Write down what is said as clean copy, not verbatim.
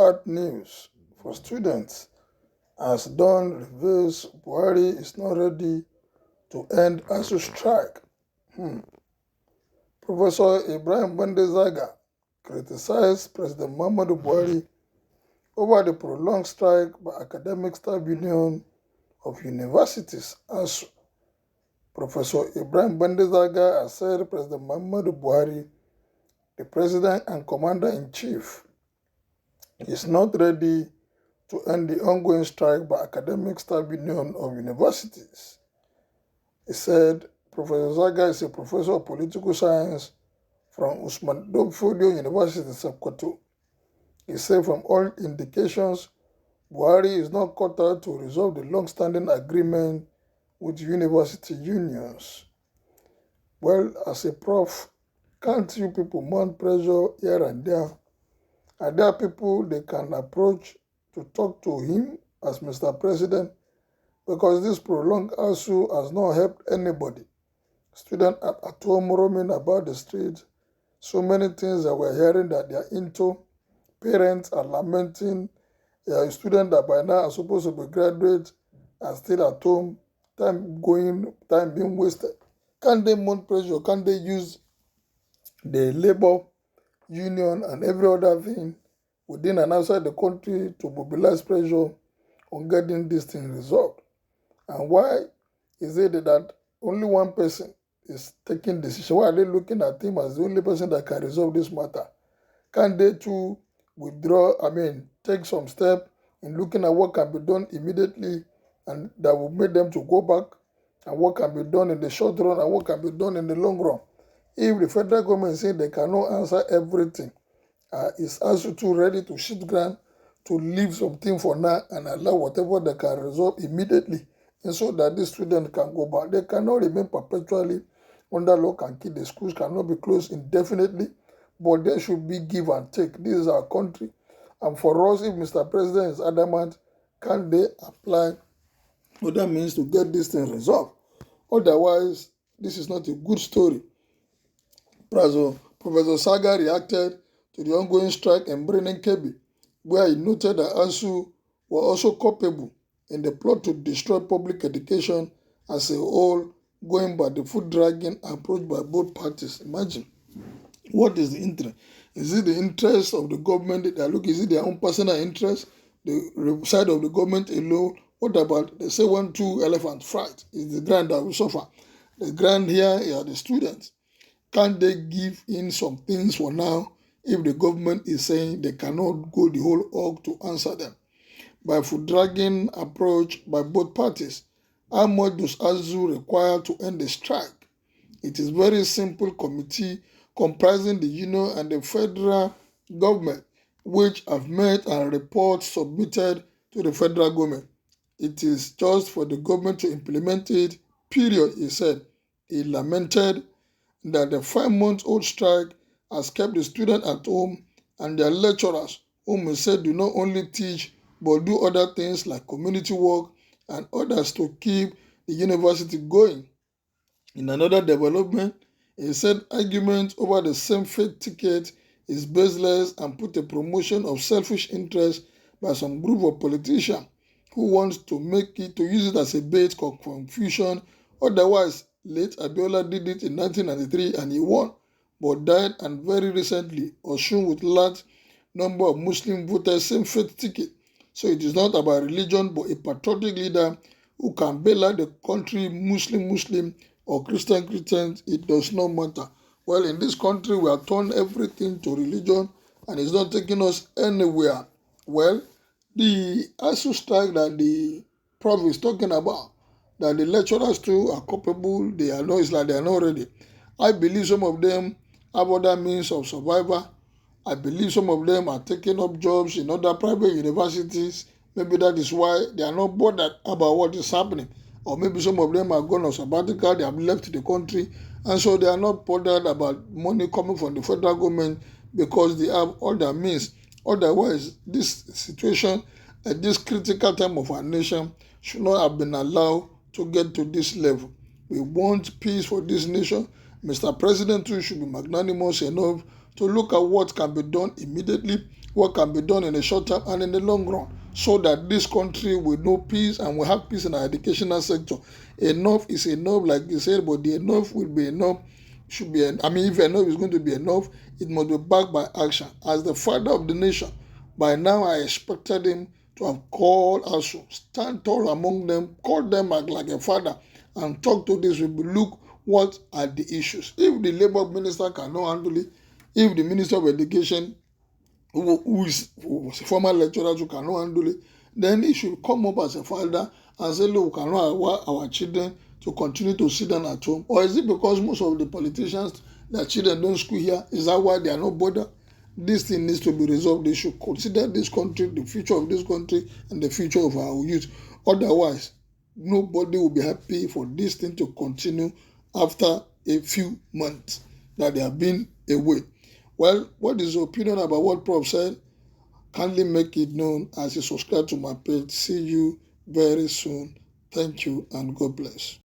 Bad news for students as Dawn reveals Buhari is not ready to end Asuu strike. Professor Ibrahim Bandezaga criticized President Muhammadu Buhari over the prolonged strike by Academic Staff Union of Universities, Asuu. Professor Ibrahim Bandezaga has said President Muhammadu Buhari, the President and Commander-in-Chief, is not ready to end the ongoing strike by Academic Staff Union of Universities. He said Professor Zaga is a professor of political science from Usman Danfodio University, Sokoto. He said from all indications, Buhari is not cut out to resolve the long-standing agreement with university unions. Well, as a prof, can't you people mount pressure here and there? Are there people they can approach to talk to him as Mr. President? Because this prolonged Asuu has not helped anybody. Students at home roaming about the streets, so many things that we're hearing that they're into. Parents are lamenting. A student that by now are supposed to be graduate are still at home, time being wasted. Can they mount pressure? Can they use the labor union and every other thing within and outside the country to mobilize pressure on getting this thing resolved? And why is it that only one person is taking decision? Why are they looking at him as the only person that can resolve this matter? Can they too take some step in looking at what can be done immediately and that will make them to go back, and what can be done in the short run and what can be done in the long run? If the federal government is saying they cannot answer everything, is Asuu too ready to shift ground to leave something for now and allow whatever they can resolve immediately, and so that the students can go back? They cannot remain perpetually under lock and key. The schools cannot be closed indefinitely, but there should be give and take. This is our country. And for us, if Mr. President is adamant, can they apply other means to get this thing resolved? Otherwise, this is not a good story. Professor Saga reacted to the ongoing strike in Birnin Kebbi, where he noted that Asuu were also culpable in the plot to destroy public education as a whole, going by the foot-dragging approach by both parties. Imagine. What is the interest? Is it the interest of the government that they are looking? Is it their own personal interest? The side of the government alone? What about, they say, when two elephants fight, it's the ground that will suffer. The ground here are the students. Can't they give in some things for now if the government is saying they cannot go the whole hog to answer them? By foot-dragging approach by both parties, how much does Asuu require to end the strike? It is very simple committee comprising the union and the federal government, which have met and reports submitted to the federal government. It is just for the government to implement it, period, he said. He lamented that the 5-month-old strike has kept the students at home and their lecturers, whom he said do not only teach but do other things like community work and others to keep the university going. In another development, he said argument over the same faith ticket is baseless and put a promotion of selfish interest by some group of politicians who wants to use it as a bait for confusion. Otherwise, late Abiola did it in 1993 and he won, but died, and very recently, Asuu with large number of Muslim voters, same faith ticket. So it is not about religion, but a patriotic leader who can bail out the country, Muslim, or Christian, it does not matter. Well, in this country, we have turned everything to religion, and it's not taking us anywhere. Well, the Asuu strike that the prof is talking about, that the lecturers too are culpable, it's like they are not ready. I believe some of them have other means of survival. I believe some of them are taking up jobs in other private universities. Maybe that is why they are not bothered about what is happening. Or maybe some of them are gone on sabbatical, they have left the country, and so they are not bothered about money coming from the federal government because they have other means. Otherwise, this situation at this critical time of our nation should not have been allowed to get to this level. We want peace for this nation. Mr. President too should be magnanimous enough to look at what can be done immediately, what can be done in the short term and in the long run, so that this country will know peace and will have peace in our educational sector. Enough is enough, like you said, but the enough will be enough. Should be, if enough is going to be enough, it must be backed by action. As the father of the nation, by now I expected him to have called Asuu, stand tall among them, call them like a father, and talk to these people. Look, what are the issues? If the labor minister cannot handle it, if the minister of education, who was a former lecturer, who cannot handle it, then he should come up as a father and say, look, we cannot allow our children to continue to sit down at home. Or is it because most of the politicians, their children don't school here? Is that why they are not bothered? This thing needs to be resolved. They should consider this country, the future of this country, and the future of our youth. Otherwise, nobody will be happy for this thing to continue after a few months that they have been away. Well, what is your opinion about what Prof said? Kindly make it known as you subscribe to my page. See you very soon. Thank you and God bless.